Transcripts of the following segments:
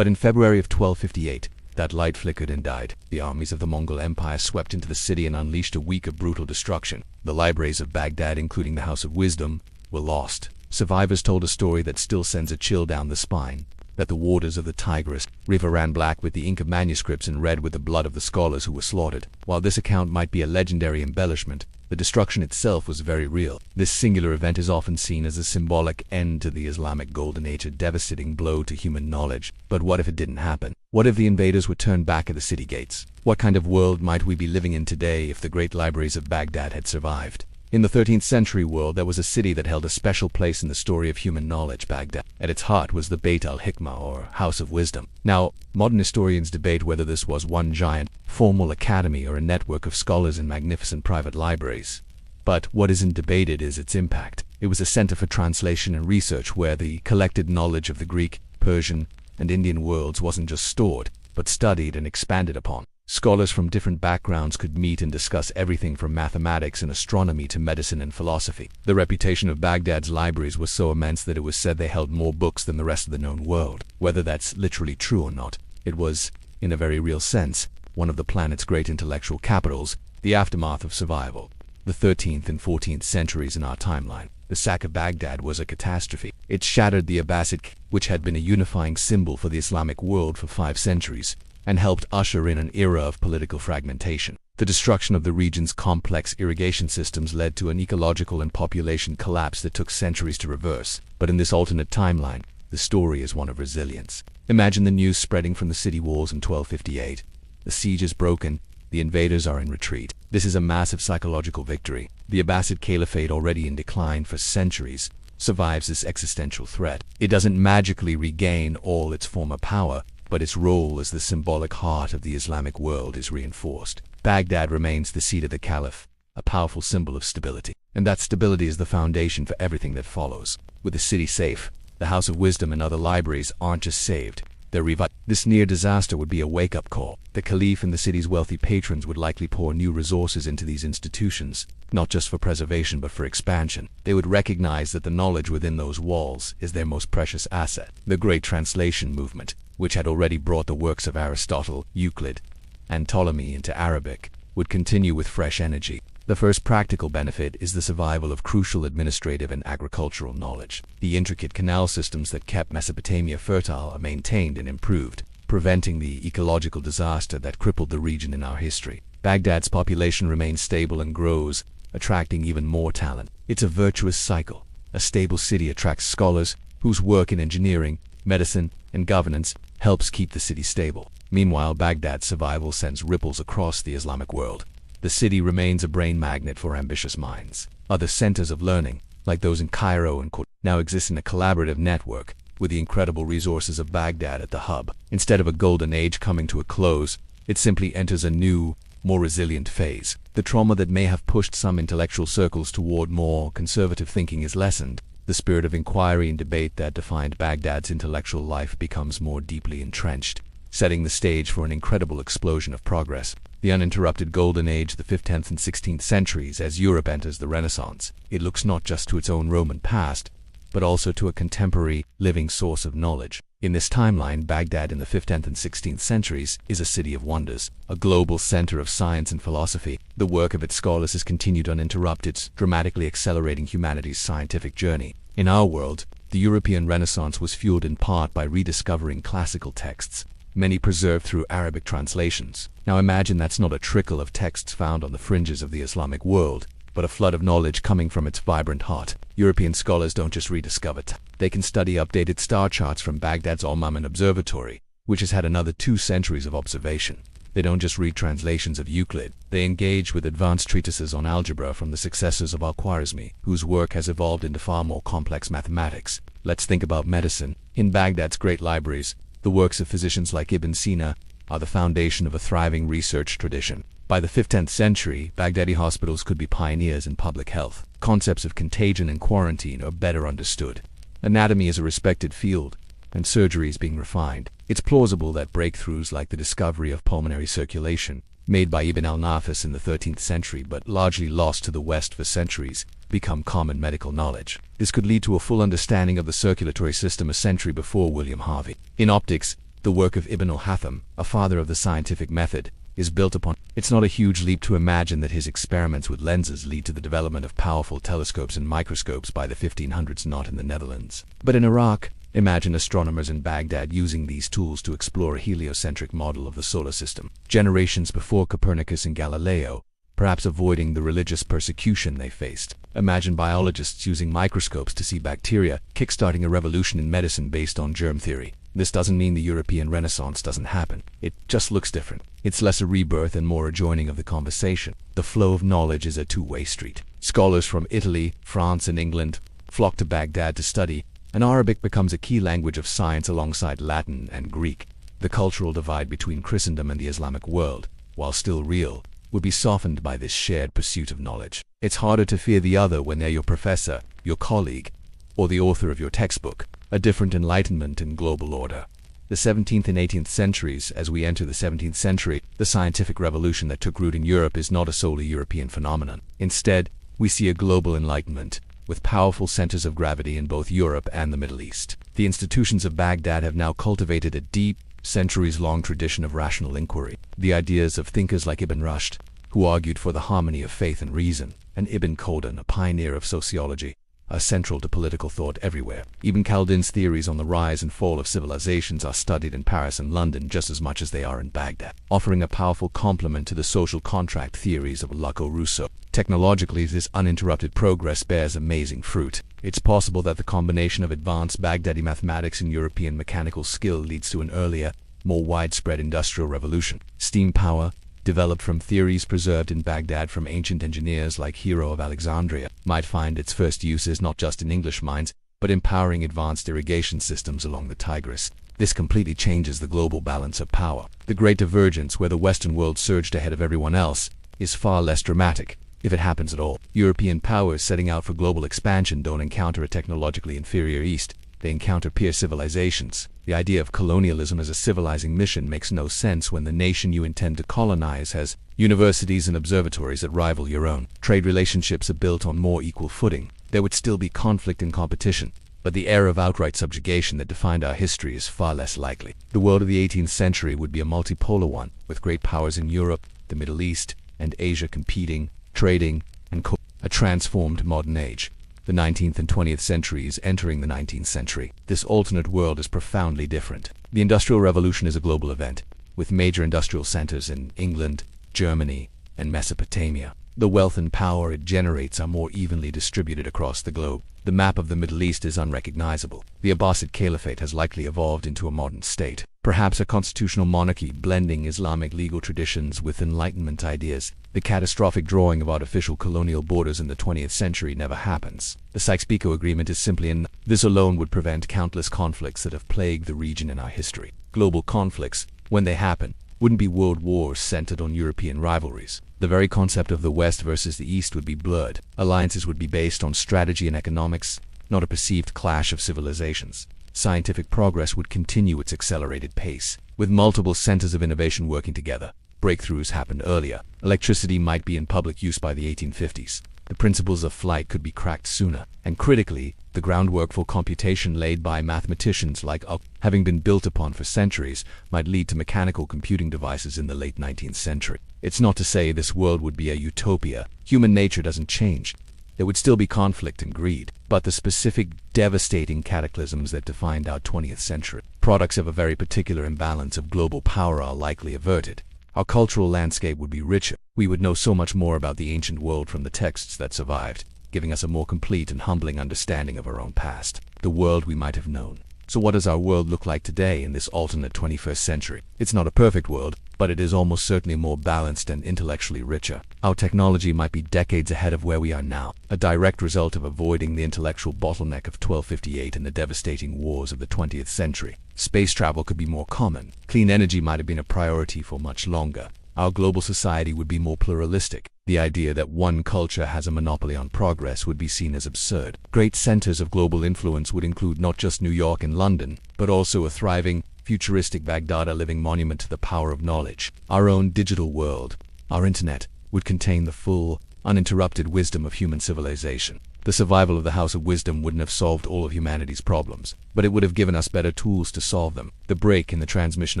But in February of 1258, that light flickered and died. The armies of the Mongol Empire swept into the city and unleashed a week of brutal destruction. The libraries of Baghdad, including the House of Wisdom, were lost. Survivors told a story that still sends a chill down the spine, that the waters of the Tigris River ran black with the ink of manuscripts and red with the blood of the scholars who were slaughtered. While this account might be a legendary embellishment, the destruction itself was very real. This singular event is often seen as a symbolic end to the Islamic Golden Age, a devastating blow to human knowledge. But what if it didn't happen? What if the invaders were turned back at the city gates? What kind of world might we be living in today if the great libraries of Baghdad had survived? In the 13th century world, there was a city that held a special place in the story of human knowledge, Baghdad. At its heart was the Beit al-Hikmah, or House of Wisdom. Now, modern historians debate whether this was one giant, formal academy or a network of scholars in magnificent private libraries. But what isn't debated is its impact. It was a center for translation and research where the collected knowledge of the Greek, Persian, and Indian worlds wasn't just stored, but studied and expanded upon. Scholars from different backgrounds could meet and discuss everything from mathematics and astronomy to medicine and philosophy. The reputation of Baghdad's libraries was so immense that it was said they held more books than the rest of the known world. Whether that's literally true or not, it was, in a very real sense, one of the planet's great intellectual capitals. The aftermath of survival. The 13th and 14th centuries in our timeline. The sack of Baghdad was a catastrophe. It shattered the Abbasid, which had been a unifying symbol for the Islamic world for 5 centuries, and helped usher in an era of political fragmentation. The destruction of the region's complex irrigation systems led to an ecological and population collapse that took centuries to reverse. But in this alternate timeline, the story is one of resilience. Imagine the news spreading from the city walls in 1258. The siege is broken, the invaders are in retreat. This is a massive psychological victory. The Abbasid Caliphate, already in decline for centuries, survives this existential threat. It doesn't magically regain all its former power, but its role as the symbolic heart of the Islamic world is reinforced. Baghdad remains the seat of the Caliph, a powerful symbol of stability. And that stability is the foundation for everything that follows. With the city safe, the House of Wisdom and other libraries aren't just saved, they're revived. This near disaster would be a wake-up call. The Caliph and the city's wealthy patrons would likely pour new resources into these institutions, not just for preservation but for expansion. They would recognize that the knowledge within those walls is their most precious asset. The Great Translation movement, which had already brought the works of Aristotle, Euclid, and Ptolemy into Arabic, would continue with fresh energy. The first practical benefit is the survival of crucial administrative and agricultural knowledge. The intricate canal systems that kept Mesopotamia fertile are maintained and improved, preventing the ecological disaster that crippled the region in our history. Baghdad's population remains stable and grows, attracting even more talent. It's a virtuous cycle. A stable city attracts scholars whose work in engineering, medicine, and governance helps keep the city stable. Meanwhile, Baghdad's survival sends ripples across the Islamic world. The city remains a brain magnet for ambitious minds. Other centers of learning, like those in Cairo and Qom, now exist in a collaborative network, with the incredible resources of Baghdad at the hub. Instead of a golden age coming to a close, it simply enters a new, more resilient phase. The trauma that may have pushed some intellectual circles toward more conservative thinking is lessened. The spirit of inquiry and debate that defined Baghdad's intellectual life becomes more deeply entrenched, setting the stage for an incredible explosion of progress. The uninterrupted golden age, the 15th and 16th centuries, as Europe enters the Renaissance. It looks not just to its own Roman past, but also to a contemporary, living source of knowledge. In this timeline, Baghdad in the 15th and 16th centuries is a city of wonders, a global center of science and philosophy. The work of its scholars has continued uninterrupted, dramatically accelerating humanity's scientific journey. In our world, the European Renaissance was fueled in part by rediscovering classical texts, many preserved through Arabic translations. Now imagine that's not a trickle of texts found on the fringes of the Islamic world, but a flood of knowledge coming from its vibrant heart. European scholars don't just rediscover they can study updated star charts from Baghdad's Al-Mamun Observatory, which has had another 2 centuries of observation. They don't just read translations of Euclid, they engage with advanced treatises on algebra from the successors of Al-Khwarizmi, whose work has evolved into far more complex mathematics. Let's think about medicine. In Baghdad's great libraries, the works of physicians like Ibn Sina are the foundation of a thriving research tradition. By the 15th century, Baghdadi hospitals could be pioneers in public health. Concepts of contagion and quarantine are better understood. Anatomy is a respected field, and surgery is being refined. It's plausible that breakthroughs like the discovery of pulmonary circulation, made by Ibn al-Nafis in the 13th century but largely lost to the West for centuries, become common medical knowledge. This could lead to a full understanding of the circulatory system a century before William Harvey. In optics, The work of Ibn al-Haytham, a father of the scientific method, is built upon. It's not a huge leap to imagine that his experiments with lenses lead to the development of powerful telescopes and microscopes by the 1500s, not in the Netherlands, but in Iraq. Imagine astronomers in Baghdad using these tools to explore a heliocentric model of the solar system, generations before Copernicus and Galileo, perhaps avoiding the religious persecution they faced. Imagine biologists using microscopes to see bacteria, kickstarting a revolution in medicine based on germ theory. This doesn't mean the European Renaissance doesn't happen. It just looks different. It's less a rebirth and more a joining of the conversation. The flow of knowledge is a two-way street. Scholars from Italy, France, and England flock to Baghdad to study, and Arabic becomes a key language of science alongside Latin and Greek. The cultural divide between Christendom and the Islamic world, while still real, would be softened by this shared pursuit of knowledge. It's harder to fear the other when they're your professor, your colleague, or the author of your textbook. A different enlightenment and global order. The 17th and 18th centuries, as we enter the 17th century, the scientific revolution that took root in Europe is not a solely European phenomenon. Instead, we see a global enlightenment, with powerful centers of gravity in both Europe and the Middle East. The institutions of Baghdad have now cultivated a deep, centuries-long tradition of rational inquiry. The ideas of thinkers like Ibn Rushd, who argued for the harmony of faith and reason, and Ibn Khaldun, a pioneer of sociology, are central to political thought everywhere. Ibn Khaldun's theories on the rise and fall of civilizations are studied in Paris and London just as much as they are in Baghdad, offering a powerful complement to the social contract theories of Le Rousseau. Technologically, this uninterrupted progress bears amazing fruit. It's possible that the combination of advanced Baghdadi mathematics and European mechanical skill leads to an earlier, more widespread industrial revolution. Steam power, developed from theories preserved in Baghdad from ancient engineers like Hero of Alexandria, might find its first uses not just in English mines, but in powering advanced irrigation systems along the Tigris. This completely changes the global balance of power. The Great Divergence, where the Western world surged ahead of everyone else, is far less dramatic, if it happens at all. European powers setting out for global expansion don't encounter a technologically inferior East. They encounter peer civilizations. The idea of colonialism as a civilizing mission makes no sense when the nation you intend to colonize has universities and observatories that rival your own. Trade relationships are built on more equal footing. There would still be conflict and competition, but the era of outright subjugation that defined our history is far less likely. The world of the 18th century would be a multipolar one, with great powers in Europe, the Middle East, and Asia competing, trading, and a transformed modern age. The 19th and 20th centuries entering the 19th century. This alternate world is profoundly different. The Industrial Revolution is a global event, with major industrial centers in England, Germany, and Mesopotamia. The wealth and power it generates are more evenly distributed across the globe. The map of the Middle East is unrecognizable. The Abbasid Caliphate has likely evolved into a modern state. Perhaps a constitutional monarchy blending Islamic legal traditions with Enlightenment ideas. The catastrophic drawing of artificial colonial borders in the 20th century never happens. The Sykes-Picot Agreement is simply this alone would prevent countless conflicts that have plagued the region in our history. Global conflicts, when they happen, wouldn't be world wars centered on European rivalries. The very concept of the West versus the East would be blurred. Alliances would be based on strategy and economics, not a perceived clash of civilizations. Scientific progress would continue its accelerated pace, with multiple centers of innovation working together. Breakthroughs happened earlier. Electricity might be in public use by the 1850s. The principles of flight could be cracked sooner. And critically, the groundwork for computation laid by mathematicians like having been built upon for centuries, might lead to mechanical computing devices in the late 19th century. It's not to say this world would be a utopia. Human nature doesn't change. There would still be conflict and greed, but the specific devastating cataclysms that defined our 20th century, products of a very particular imbalance of global power, are likely averted. Our cultural landscape would be richer. We would know so much more about the ancient world from the texts that survived, giving us a more complete and humbling understanding of our own past, the world we might have known. So what does our world look like today in this alternate 21st century? It's not a perfect world, but it is almost certainly more balanced and intellectually richer. Our technology might be decades ahead of where we are now, a direct result of avoiding the intellectual bottleneck of 1258 and the devastating wars of the 20th century. Space travel could be more common. Clean energy might have been a priority for much longer. Our global society would be more pluralistic. The idea that one culture has a monopoly on progress would be seen as absurd. Great centers of global influence would include not just New York and London, but also a thriving, futuristic Baghdad, a living monument to the power of knowledge. Our own digital world, our internet, would contain the full, uninterrupted wisdom of human civilization. The survival of the House of Wisdom wouldn't have solved all of humanity's problems, but it would have given us better tools to solve them. The break in the transmission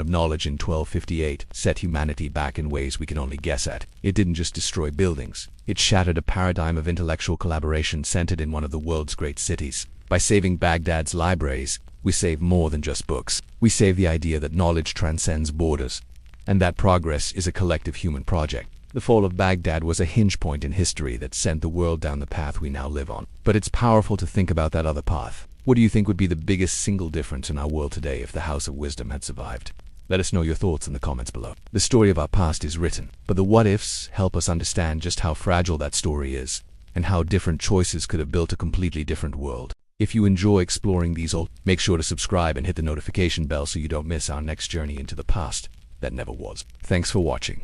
of knowledge in 1258 set humanity back in ways we can only guess at. It didn't just destroy buildings. It shattered a paradigm of intellectual collaboration centered in one of the world's great cities. By saving Baghdad's libraries, we save more than just books. We save the idea that knowledge transcends borders, and that progress is a collective human project. The fall of Baghdad was a hinge point in history that sent the world down the path we now live on. But it's powerful to think about that other path. What do you think would be the biggest single difference in our world today if the House of Wisdom had survived? Let us know your thoughts in the comments below. The story of our past is written, but the what-ifs help us understand just how fragile that story is, and how different choices could have built a completely different world. If you enjoy exploring these make sure to subscribe and hit the notification bell so you don't miss our next journey into the past that never was. Thanks for watching.